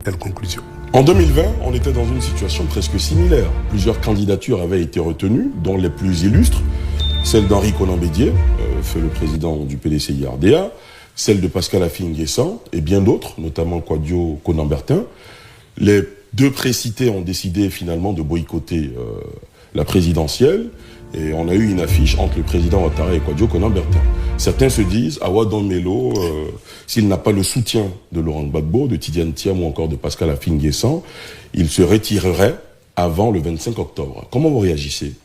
telle conclusion. En 2020, on était dans une situation presque similaire. Plusieurs candidatures avaient été retenues, dont les plus illustres, celle d'Henri Konan Bédié, fait le président du PDCI-RDA, celle de Pascal Affi-N'Guessan et bien d'autres, notamment Kouadio Konan-Bertin. Les deux précités ont décidé finalement de boycotter la présidentielle et on a eu une affiche entre le président Ouattara et Kouadio Konan-Bertin. Certains se disent, Awa Don Melo, s'il n'a pas le soutien de Laurent Gbagbo, de Tidiane Thiam ou encore de Pascal Affi-N'Guessan, il se retirerait avant le 25 octobre. Comment vous réagissez?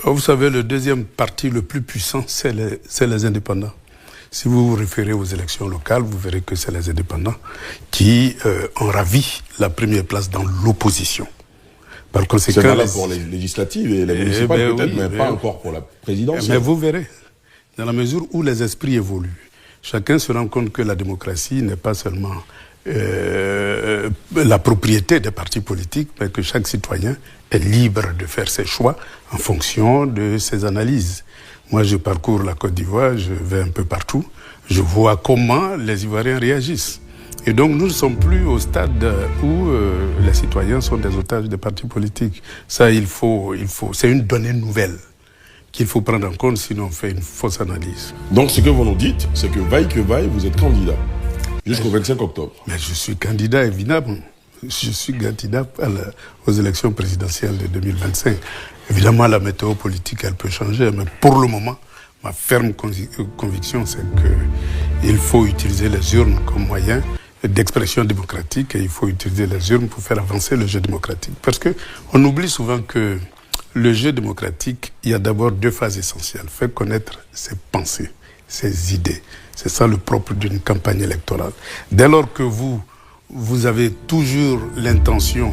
Vous savez, le deuxième parti le plus puissant, c'est les indépendants. Si vous vous référez aux élections locales, vous verrez que c'est les indépendants qui ont ravi la première place dans l'opposition. Par conséquent, c'est valable pour les législatives et les municipales peut-être, mais pas encore pour la présidentielle. Mais vous verrez, dans la mesure où les esprits évoluent, chacun se rend compte que la démocratie n'est pas seulement la propriété des partis politiques, mais que chaque citoyen est libre de faire ses choix en fonction de ses analyses. Moi, je parcours la Côte d'Ivoire, je vais un peu partout, je vois comment les Ivoiriens réagissent. Et donc, nous ne sommes plus au stade où les citoyens sont des otages des partis politiques. Ça, c'est une donnée nouvelle qu'il faut prendre en compte, sinon on fait une fausse analyse. Donc, ce que vous nous dites, c'est que vaille, vous êtes candidat jusqu'au 25 octobre. Mais je suis candidat, évidemment. Je suis candidat aux élections présidentielles de 2025. Évidemment, la météo politique, elle peut changer, mais pour le moment, ma ferme conviction, c'est qu'il faut utiliser les urnes comme moyen d'expression démocratique et il faut utiliser les urnes pour faire avancer le jeu démocratique. Parce qu'on oublie souvent que le jeu démocratique, il y a d'abord deux phases essentielles. Faire connaître ses pensées, ses idées. C'est ça le propre d'une campagne électorale. Dès lors que vous avez toujours l'intention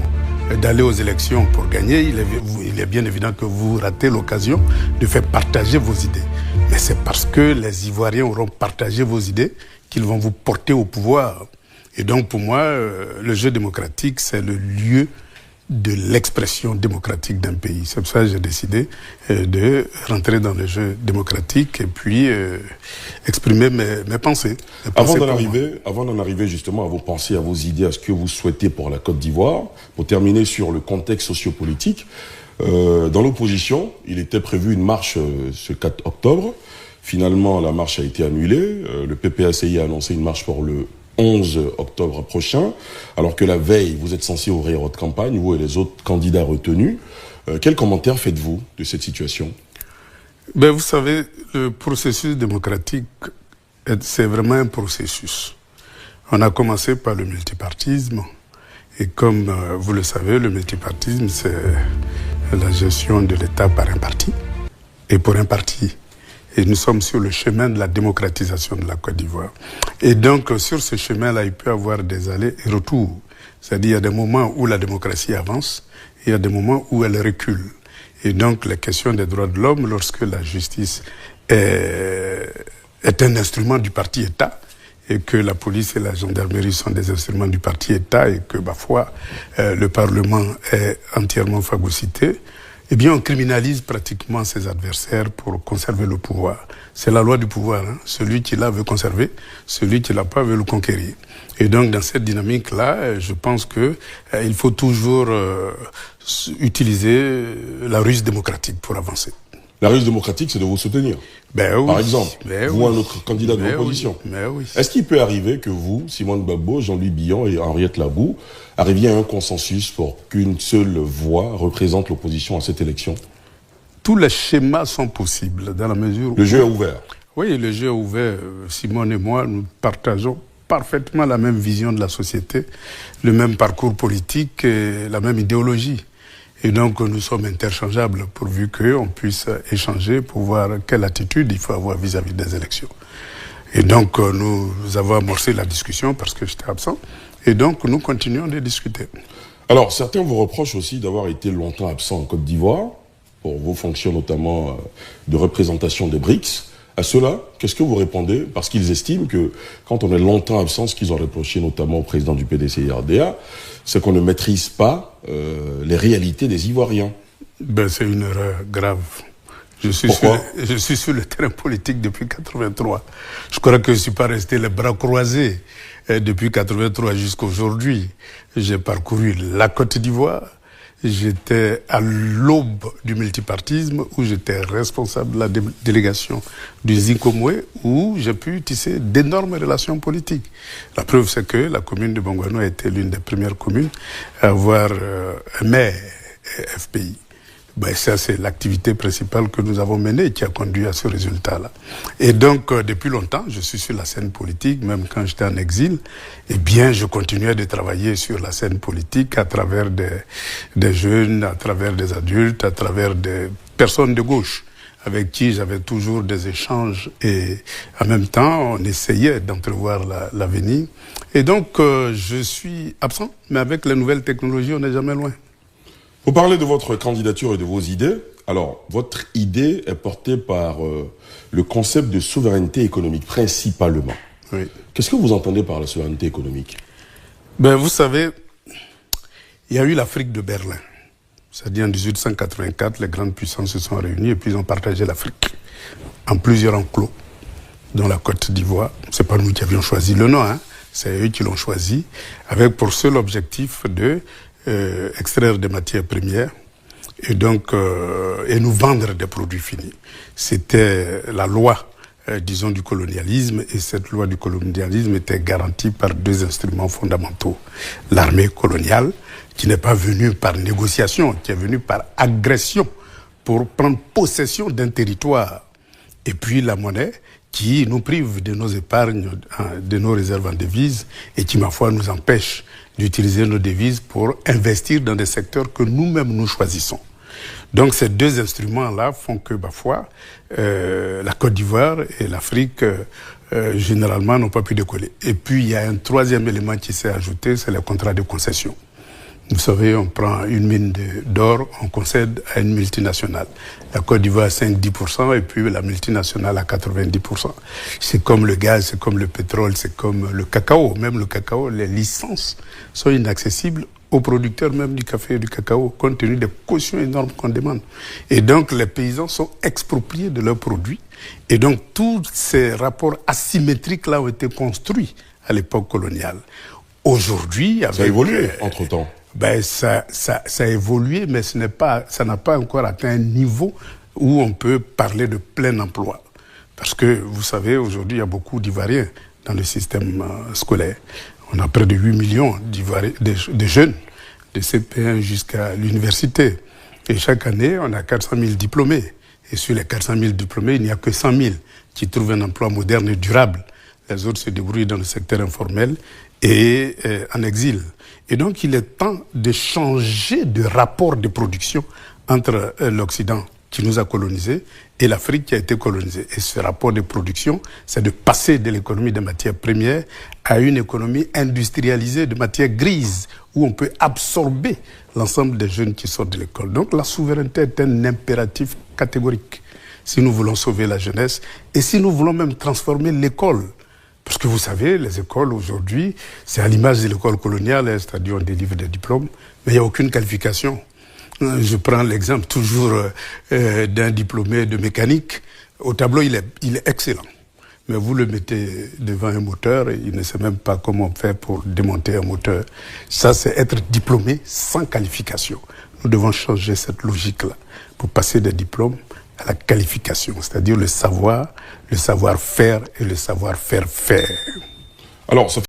d'aller aux élections pour gagner, il est bien évident que vous ratez l'occasion de faire partager vos idées. Mais c'est parce que les Ivoiriens auront partagé vos idées qu'ils vont vous porter au pouvoir. Et donc pour moi, le jeu démocratique, c'est le lieu de l'expression démocratique d'un pays. C'est pour ça que j'ai décidé de rentrer dans le jeu démocratique et puis exprimer mes pensées. Avant d'en arriver justement à vos pensées, à vos idées, à ce que vous souhaitez pour la Côte d'Ivoire, pour terminer sur le contexte sociopolitique, dans l'opposition, il était prévu une marche ce 4 octobre. Finalement, la marche a été annulée. Le PPACI a annoncé une marche pour le 11 octobre prochain, alors que la veille, vous êtes censé ouvrir votre campagne, vous et les autres candidats retenus. Quel commentaire faites-vous de cette situation? Vous savez, le processus démocratique, c'est vraiment un processus. On a commencé par le multipartisme, et comme vous le savez, le multipartisme, c'est la gestion de l'État par un parti, et pour un parti. Et nous sommes sur le chemin de la démocratisation de la Côte d'Ivoire. Et donc, sur ce chemin-là, il peut y avoir des allers et retours. C'est-à-dire, il y a des moments où la démocratie avance, et il y a des moments où elle recule. Et donc, la question des droits de l'homme, lorsque la justice est un instrument du parti État, et que la police et la gendarmerie sont des instruments du parti État, et que, parfois, le Parlement est entièrement phagocyté, eh bien, on criminalise pratiquement ses adversaires pour conserver le pouvoir. C'est la loi du pouvoir. Hein. Celui qui l'a veut conserver, celui qui l'a pas veut le conquérir. Et donc, dans cette dynamique-là, je pense que il faut toujours utiliser la ruse démocratique pour avancer. La ruse démocratique, c'est de vous soutenir. Oui. Par exemple, vous, un autre candidat de l'opposition. Oui. Est-ce qu'il peut arriver que vous, Simone Gbagbo, Jean-Louis Billon et Henriette Labou, arriviez à un consensus pour qu'une seule voix représente l'opposition à cette élection? Tous les schémas sont possibles dans la mesure où... Le jeu est ouvert. Oui, le jeu est ouvert. Simone et moi, nous partageons parfaitement la même vision de la société, le même parcours politique et la même idéologie. Et donc, nous sommes interchangeables pourvu qu'on puisse échanger pour voir quelle attitude il faut avoir vis-à-vis des élections. Et donc, nous avons amorcé la discussion parce que j'étais absent. Et donc, nous continuons de discuter. Alors, certains vous reprochent aussi d'avoir été longtemps absent en Côte d'Ivoire, pour vos fonctions notamment de représentation des BRICS. À cela, qu'est-ce que vous répondez? Parce qu'ils estiment que quand on est longtemps absent, ce qu'ils ont reproché notamment au président du PDCI-RDA, c'est qu'on ne maîtrise pas les réalités des Ivoiriens. C'est une erreur grave. Je suis sur le terrain politique depuis 83. Je crois que je ne suis pas resté les bras croisés depuis 83 jusqu'à aujourd'hui. J'ai parcouru la Côte d'Ivoire. J'étais à l'aube du multipartisme où j'étais responsable de la délégation du Zinkomwe où j'ai pu tisser d'énormes relations politiques. La preuve, c'est que la commune de Bongouano a été l'une des premières communes à avoir un maire FPI. Ça, c'est l'activité principale que nous avons menée qui a conduit à ce résultat-là. Et donc, depuis longtemps, je suis sur la scène politique, même quand j'étais en exil. Eh bien, je continuais de travailler sur la scène politique à travers des jeunes, à travers des adultes, à travers des personnes de gauche avec qui j'avais toujours des échanges et en même temps, on essayait d'entrevoir l'avenir. Et donc, je suis absent, mais avec les nouvelles technologies, on n'est jamais loin. Vous parlez de votre candidature et de vos idées. Alors, votre idée est portée par le concept de souveraineté économique, principalement. Oui. Qu'est-ce que vous entendez par la souveraineté économique? Vous savez, il y a eu l'Afrique de Berlin. C'est-à-dire en 1884, les grandes puissances se sont réunies et puis ils ont partagé l'Afrique en plusieurs enclos, dont la Côte d'Ivoire. C'est pas nous qui avions choisi le nom, hein. C'est eux qui l'ont choisi, avec pour seul objectif de extraire des matières premières et donc et nous vendre des produits finis. C'était la loi, disons, du colonialisme, et cette loi du colonialisme était garantie par deux instruments fondamentaux. L'armée coloniale, qui n'est pas venue par négociation, qui est venue par agression pour prendre possession d'un territoire, et puis la monnaie, qui nous prive de nos épargnes, de nos réserves en devises, et qui, ma foi, nous empêche d'utiliser nos devises pour investir dans des secteurs que nous-mêmes nous choisissons. Donc ces deux instruments-là font que, ma foi, la Côte d'Ivoire et l'Afrique, généralement, n'ont pas pu décoller. Et puis, il y a un troisième élément qui s'est ajouté, c'est le contrat de concession. Vous savez, on prend une mine d'or, on concède à une multinationale. La Côte d'Ivoire à 5-10% et puis la multinationale à 90%. C'est comme le gaz, c'est comme le pétrole, c'est comme le cacao. Même le cacao, les licences sont inaccessibles aux producteurs même du café et du cacao, compte tenu des cautions énormes qu'on demande. Et donc, les paysans sont expropriés de leurs produits. Et donc, tous ces rapports asymétriques-là ont été construits à l'époque coloniale. Aujourd'hui, ça a évolué entre-temps. Ça a évolué, mais ça n'a pas encore atteint un niveau où on peut parler de plein emploi. Parce que, vous savez, aujourd'hui, il y a beaucoup d'Ivoiriens dans le système scolaire. On a près de 8 millions de jeunes, de CP1 jusqu'à l'université. Et chaque année, on a 400 000 diplômés. Et sur les 400 000 diplômés, il n'y a que 100 000 qui trouvent un emploi moderne et durable. Les autres se débrouillent dans le secteur informel et en exil. Et donc, il est temps de changer de rapport de production entre l'Occident qui nous a colonisés et l'Afrique qui a été colonisée. Et ce rapport de production, c'est de passer de l'économie des matières premières à une économie industrialisée de matières grises, où on peut absorber l'ensemble des jeunes qui sortent de l'école. Donc, la souveraineté est un impératif catégorique si nous voulons sauver la jeunesse et si nous voulons même transformer l'école. Parce que vous savez, les écoles aujourd'hui, c'est à l'image de l'école coloniale, c'est-à-dire on délivre des diplômes, mais il n'y a aucune qualification. Je prends l'exemple toujours d'un diplômé de mécanique. Au tableau, il est excellent. Mais vous le mettez devant un moteur et il ne sait même pas comment on fait pour démonter un moteur. Ça, c'est être diplômé sans qualification. Nous devons changer cette logique-là pour passer des diplômes à la qualification, c'est-à-dire le savoir-faire et le savoir-faire. Alors, ça